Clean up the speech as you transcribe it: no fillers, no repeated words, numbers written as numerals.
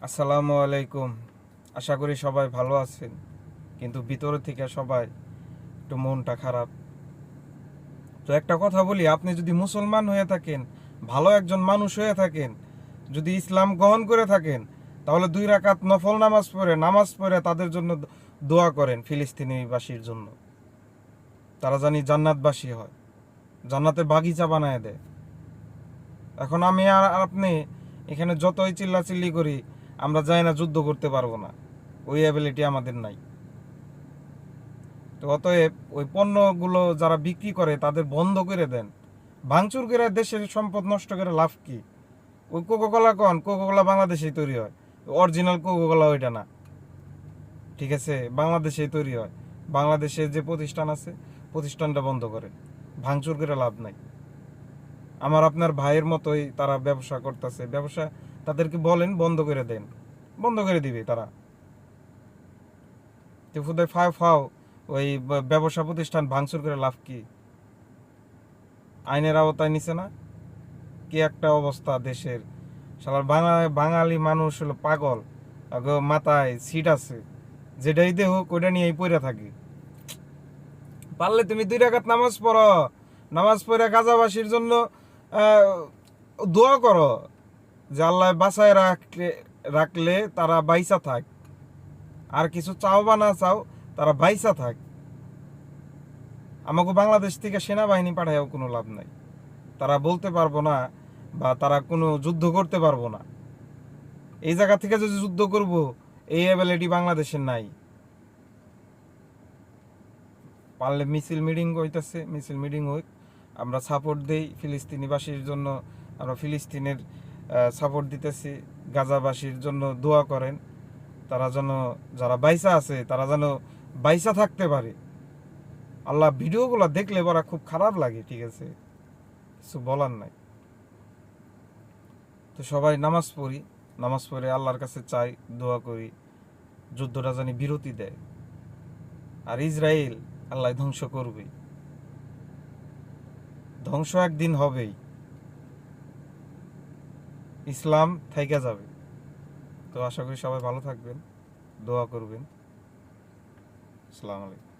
আসসালামু আলাইকুম। আশা করি সবাই ভালো আছেন, কিন্তু ভিতর থেকে সবাই একটু মনটা খারাপ। তো একটা কথা বলি, আপনি যদি মুসলমান হয়ে থাকেন, ভালো একজন মানুষ হয়ে থাকেন, যদি ইসলাম গ্রহণ করে থাকেন, তাহলে 2 রাকাত নফল নামাজ পড়ে তাদের জন্য দোয়া করেন, ফিলিস্তিনিবাসীর জন্য। তারা জানি জান্নাতবাসী হয়, জান্নাতের বাগিচা বানায় দেয়। এখন আমি আর আপনি এখানে যতই চিল্লাচিল্লি করি, আমরা যাই না, যুদ্ধ করতে পারবো না, ওই অ্যাবিলিটি আমাদের নাই। তো অতএব ওই পণ্যগুলো যারা বিক্রি করে তাদের বন্ধ করে দেন। ভাঙচুর করে দেশের সম্পদ নষ্ট করে লাভ কি? ওই কোকোকোলা কোকোকোলা বাংলাদেশেই তৈরি হয়, অরিজিনাল কোকোকোলা ওইটা না, ঠিক আছে? বাংলাদেশেই তৈরি হয়। বাংলাদেশে যে প্রতিষ্ঠান আছে, প্রতিষ্ঠানটা বন্ধ করে, ভাঙচুর করে লাভ নাই। আমার আপনার ভাইয়ের মতোই তারা ব্যবসা করতেছে, ব্যবসা তাদেরকে বলেন বন্ধ করে দেন, বন্ধ করে দিবে তারা। তো ফুদায় ফাও ফাও ওই ব্যবসা প্রতিষ্ঠান ভাঙচুর করে লাভ কি? আইনের আওতায় নিছে না? কি একটা অবস্থা দেশের! শালার বাঙালি মানুষ হলো পাগল, মাথায় সিট আছে, যেটাই দেহ ওইটা নিয়েই পড়ে থাকি। পারলে তুমি 2 রাকাত নামাজ পড়ো, নামাজ পড়ে গাজাবাসীর জন্য দোয়া করো যে আল্লাহ বাঁচায় রাখলে তারা বাইসা থাক। আর কিছু চাও বা না চাও, তারা বাইসা থাক। আমাকে বাংলাদেশ থেকে সেনাবাহিনী পাঠায়ও কোনো লাভ নাই। তারা বলতে পারবো না, বা তারা কোনো যুদ্ধ করতে পারবো না। এই জায়গা থেকে যদি যুদ্ধ করব, এই অ্যাবিলিটি বাংলাদেশের নাই। পারলে মিছিল মিটিং হইতেছে, মিছিল মিটিং হোক, আমরা সাপোর্ট দেই ফিলিস্তিনিবাসীর জন্য। আমরা ফিলিস্তিনের সাপোর্ট দিতেছি, গাজাবাসীর জন্য দোয়া করেন। তারা যেন, যারা বাইসা আছে তারা যেন বাইসা থাকতে পারে। আল্লাহ, ভিডিওগুলো দেখলে বড় খুব খারাপ লাগে, ঠিক আছে? কিছু বলার নাই। তো সবাই নামাজ পড়ি, নামাজ পড়ে আল্লাহর কাছে চাই, দোয়া করি, যুদ্ধটা জানি বিরতি দেয়। আর ইসরায়েল আল্লাহ ধ্বংস করবেই, ধ্বংস একদিন হবেই। ইসলাম থাইকা যাবে। তো আশা করি সবাই ভালো থাকবেন, দোয়া করবেন। আসসালামু আলাইকুম।